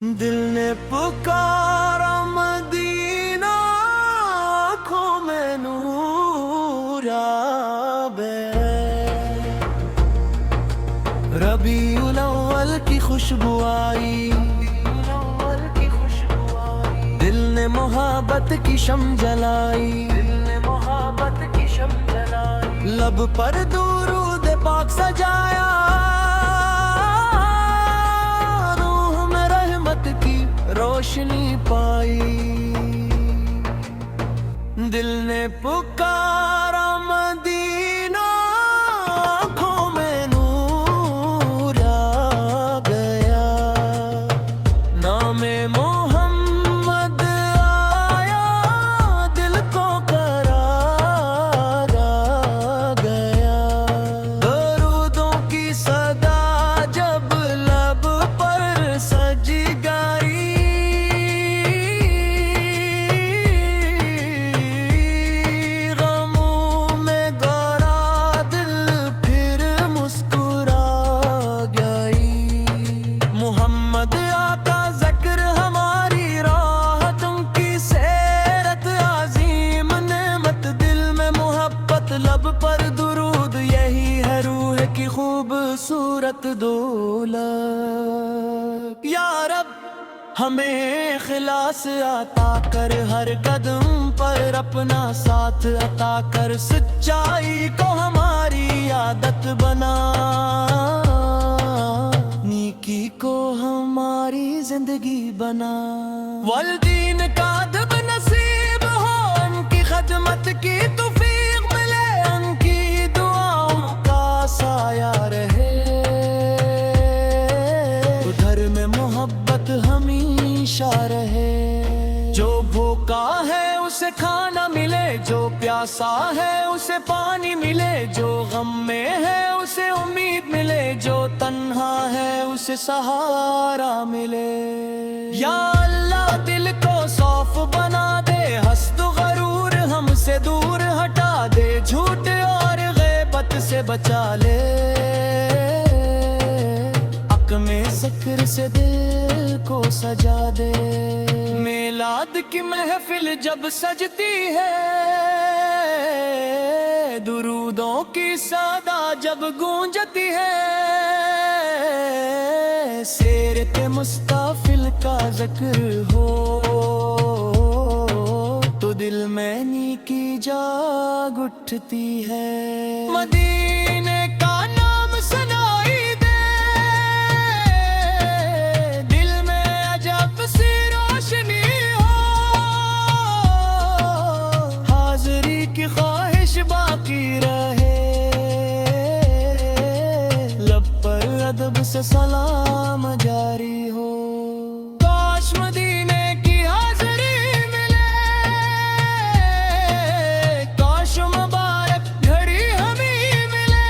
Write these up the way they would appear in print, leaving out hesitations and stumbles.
دل نے پکارا مدینہ، آنکھوں میں نور آبے، ربیع الاول کی خوشبو آئی، دل نے محبت کی شمع جلائی، لب پر درود پاک سجایا، روح میں رحمت کی روشنی پائی، دل نے پکارا مدینہ، آنکھوں میں نور آ گیا، نام محمد آیا، دل کو قرار آ گیا، درودوں کی صدا جب لب پر سج گئی، غموں میں گہرا دل پھر مسکرا گئی، محمد آقا ذکر ہماری راحتوں کی سیرت عظیم نعمت، دل میں محبت لب پر درود، یہی ہے روح کی خوبصورت دولت، یا رب ہمیں اخلاص عطا کر، ہر قدم پر اپنا ساتھ عطا کر، سچائی کو ہماری عادت بنا، نیکی کو ہماری زندگی بنا، والدین کا ادب نصیب ہو، ان کی خدمت کی توفیق ملے، ان کی دعاؤں کا سایہ رہے، ادھر میں محبت ہمیشہ رہے، جو بھوکا ہے اسے کھانا ملے، جو پیاسا ہے اسے پانی ملے، جو غم میں ہے اسے امید ملے، جو تنہا ہے اسے سہارا ملے، یا اللہ دل کو صاف بنا دے، حسد و غرور ہم سے دور ہٹا دے، جھوٹ اور غیبت سے بچا لے، حق میں ذکر سے دل کو سجا دے، میلاد کی محفل جب سجتی ہے، درودوں کی صدا جب گونجتی ہے، سیرت مستغفل کا ذکر ہو، تو دل میں نیکی جاگ اٹھتی ہے، مدینے کا نام سنائی دے، دل میں عجب سی روشنی ہو، حاضری کی خواہش باقی رہے، لب پر ادب سے سلام جاری ہو، کاش مدینے کی حاضری ملے، کاش مبارک گھڑی ہمیں ملے،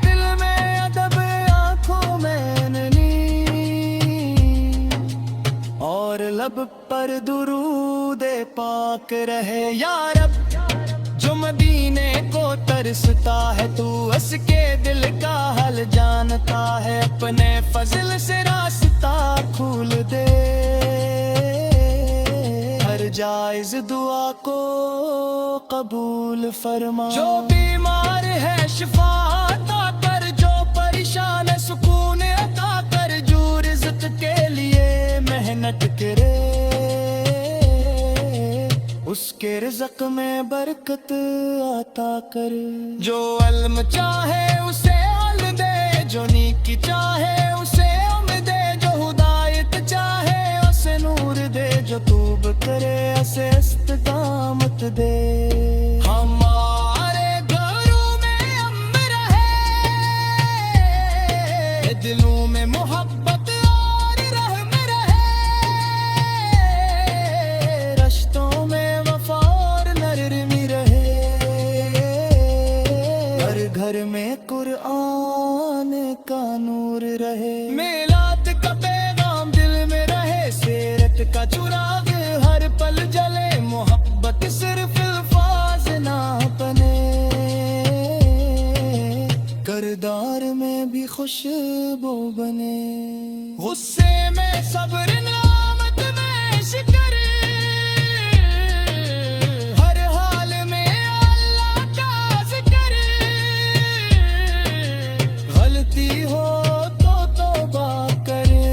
دل میں ادب آنکھوں میں ننی، اور لب پر درود پاک رہے، یا رب جو مدینے کو ترستا ہے، تو اس کے دل کا حل جانتا ہے، اپنے فضل سے راستہ کھول دے، ہر جائز دعا کو قبول فرما، جو بیمار ہے شفا عطا کر، جو پریشان ہے سکون عطا کر، جو رزق کے لیے محنت کرے، اس کے رزق میں برکت عطا کر، جو علم چاہے اسے علم دے، جو نیکی چاہے اسے علم دے، جو ہدایت چاہے اسے نور دے، جو توب کرے اسے استقامت دے، ہمارے گھروں میں امن رہے، دلوں میں محبت اور رحم رہے، رشتوں میں وفا اور نرمی رہے، ہر گھر میں قرآن کا نور رہے، میلاد کا پیغام دل میں رہے، سیرت کا چراغ ہر پل جلے، محبت صرف الفاظ نہ بنے، کردار میں بھی خوشبو بنے۔ غصے میں صبر نعمت میں شکر ہر حال میں اللہ کا ذکر غلطی ہو تو توبہ کرے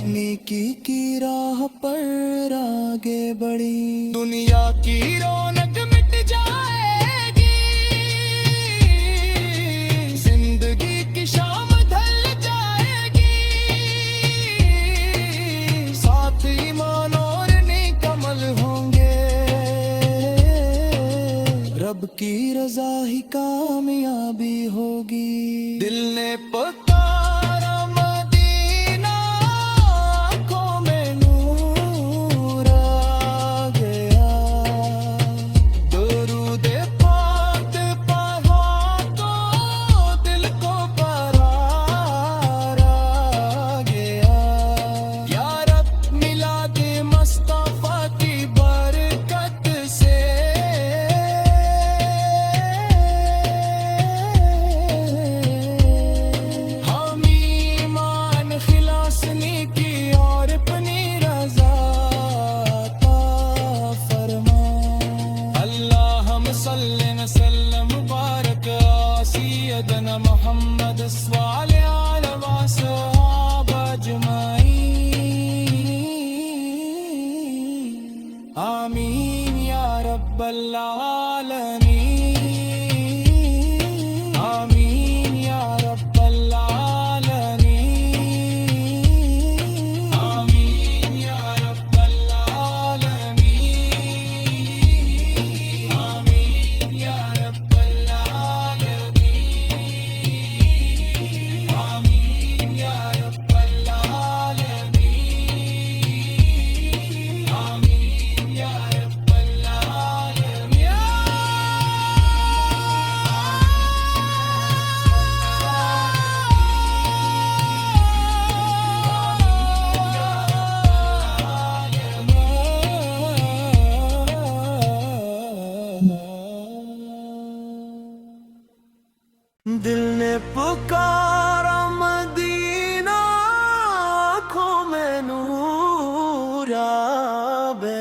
نیکی کی راہ پر آگے بڑھی دنیا کی رونق مٹ جائے گی زندگی کی شام ڈھل جائے گی ساتھ ایمان اور نیک عمل ہوں گے رب کی رضا ہی کامیابی ہوگی دل نے پکارا مدینہ آنکھوں میں نور آ گیا درود پاک پڑھا تو دل کو قرار آ گیا یا رب میلاد مصطفیٰ کی برکت سے ہم ایمان خلاص نیکی اور اپنی رضا عطا فرما اللہم صلی وسلم مبارک سیدنا محمد صلی علیہ وسلم اجمعین آمین یا رب العالمین آمین یا رب العالمین آمین یا رب العالمین آمین یا رب العالمین آمین یا رب العالمین آمین یا رب العالمین دل نے پکارا مدینہ آنکھوں میں نور آبے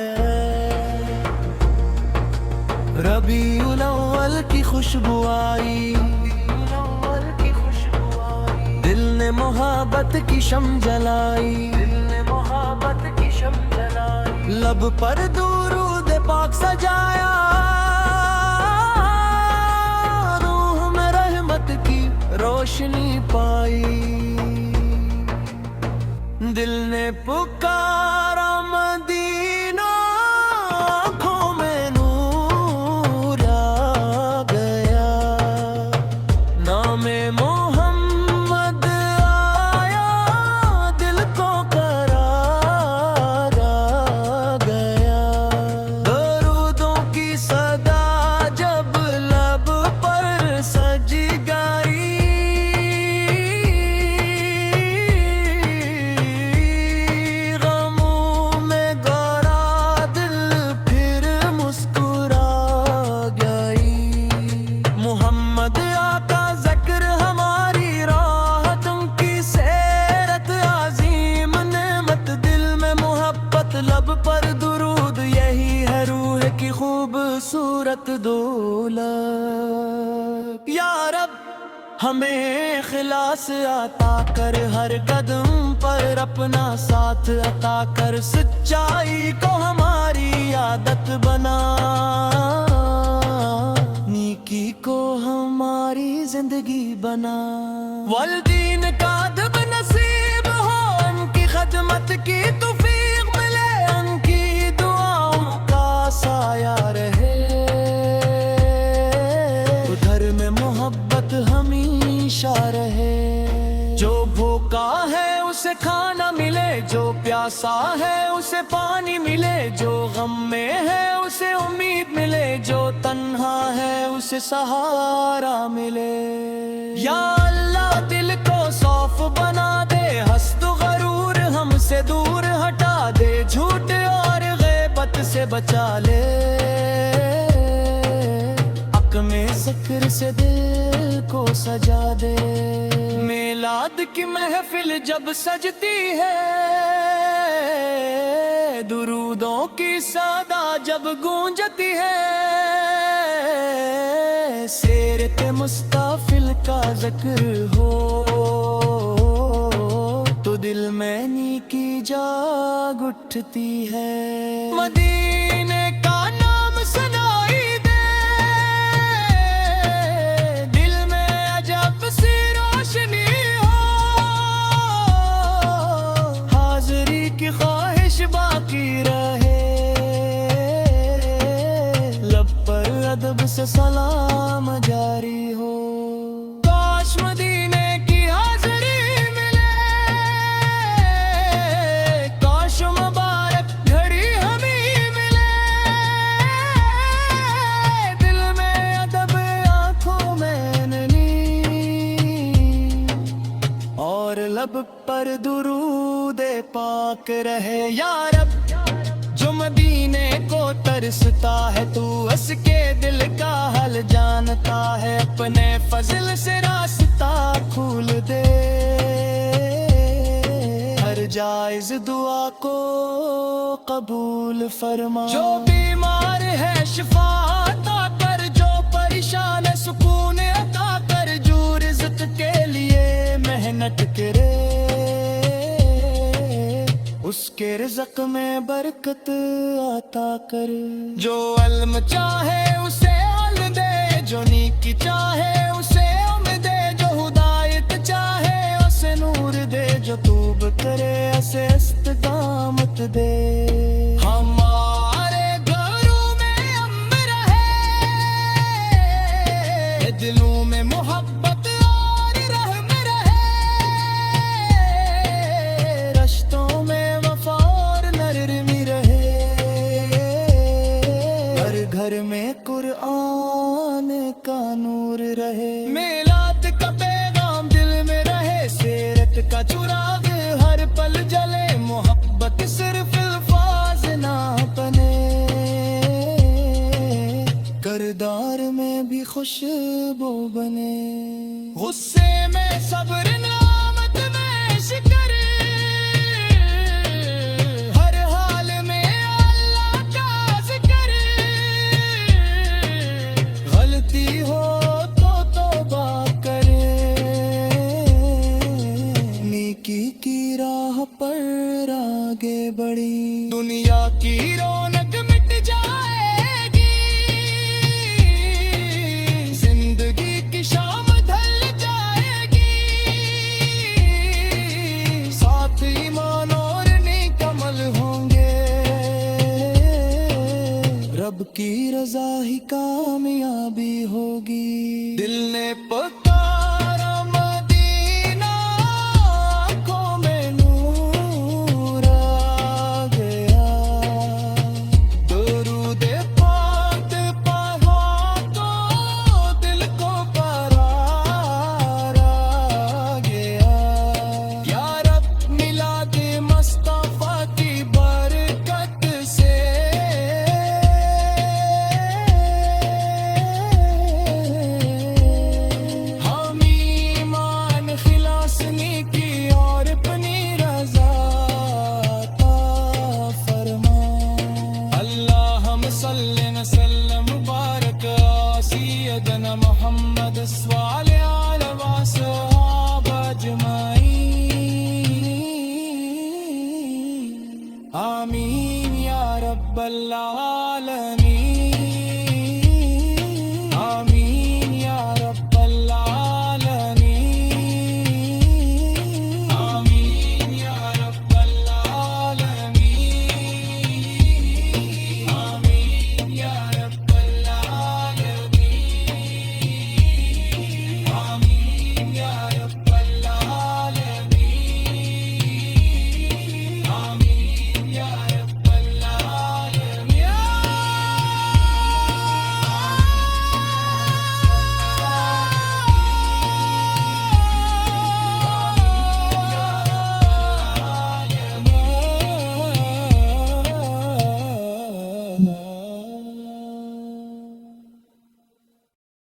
ربیع الاول کی خوشبو آئی دل نے محبت کی شم جلائی لب پر درود پاک سجایا روح میں رحمت کی روشنی پائی دل نے پکارا مدینہ آنکھوں میں نور آ گیا نام محمد آیا دل کو قرار آ گیا درودوں کی صدا جب لب پر سج گئی غموں میں گورا دل پھر مسکرا گئی محمد آقا ذکر ہماری راحتوں کی سیرت عظیم نعمت دل میں محبت لب پر درود یہی ہے روح کی خوبصورت دولت یا رب ہمیں اخلاص عطا کر ہر قدم پر اپنا ساتھ عطا کر سچائی کو ہماری عادت بنا نیکی کو ہماری زندگی بنا والدین کا ادب نصیب ہو ان کی خدمت کی توفیق ملے ان کی دعاؤں کا سایہ رہے ادھر میں محبت ہمیشہ رہے جو بھوکا ہے اسے کھانا ملے جو پیاسا ہے اسے پانی ملے جو غم میں ہے اسے امید ملے جو تنہا ہے اسے سہارا ملے یا اللہ دل کو صاف بنا دے حسد و غرور ہم سے دور ہٹا دے جھوٹ اور غیبت سے بچا لے حق میں ذکر سے دل کو سجا دے میلاد کی محفل جب سجتی ہے، درودوں کی صدا جب گونجتی ہے، سیرت مستفیض کا ذکر ہو تو دل میں نیکی جاگ اٹھتی ہے۔ مدینے کا نام سنائی دے، دل میں عجب سی روشنی ہو، حاضری کی خواہش باقی رہے، لب پر ادب سے سلام جاری ہو۔ کاش مدینے کی حاضری ملے، کاش مبارک گھڑی ہمیں ملے، دل میں ادب آنکھوں میں ننی، اور لب پر درود پاک رہے۔ یا رب جو مدینے کو ترستا ہے، تو اس کے دل کا حل جانتا ہے، اپنے فضل سے راستہ کھول دے، ہر جائز دعا کو قبول فرما۔ جو بیمار ہے شفا عطا کر، جو پریشان ہے سکون عطا کر، جو رزق کے لیے محنت کرے اس کے رزق میں برکت عطا کر۔ جو علم چاہے اسے علم دے، جو نیکی چاہے اسے علم دے، جو ہدایت چاہے اسے نور دے، جو توب کرے اسے استقامت دے۔ ہمارے گھروں میں امن رہے، دلوں میں محبت اور رحم رہے، رشتوں میں وفا اور نرمی رہے، ہر گھر میں قرآن کا نور رہے۔ میلاد کا پیغام دل میں رہے، سیرت کا چراغ ہر پل جلے، محبت صرف الفاظ نہ بنے، کردار میں بھی خوشبو بنے۔ غصے میں صبر، نعمت میں شکر، ہر حال میں اللہ کا ذکر، غلطی ہو تو توبہ کرے، نیکی کی راہ پر آگے بڑھی، دنیا کی رونق مٹ جائے گی، زندگی کی شام ڈھل جائے گی، ساتھ ایمان اور نیک عمل ہوں گے، رب کی رضا ہی کامیابی ہوگی۔ دل نے پکارا مدینہ، آنکھوں میں نور آ گیا، درود پاک پڑھا تو دل کو قرار آ گیا۔ یا رب میلاد مصطفیٰ کی برکت سے ہم ایمان خلاص نیکی اور اپنی رضا عطا فرما۔ اللہم صلی وسلم مبارک سیدنا محمد صلی علیہ وسلم اجمعین، آمین یا رب اللہ۔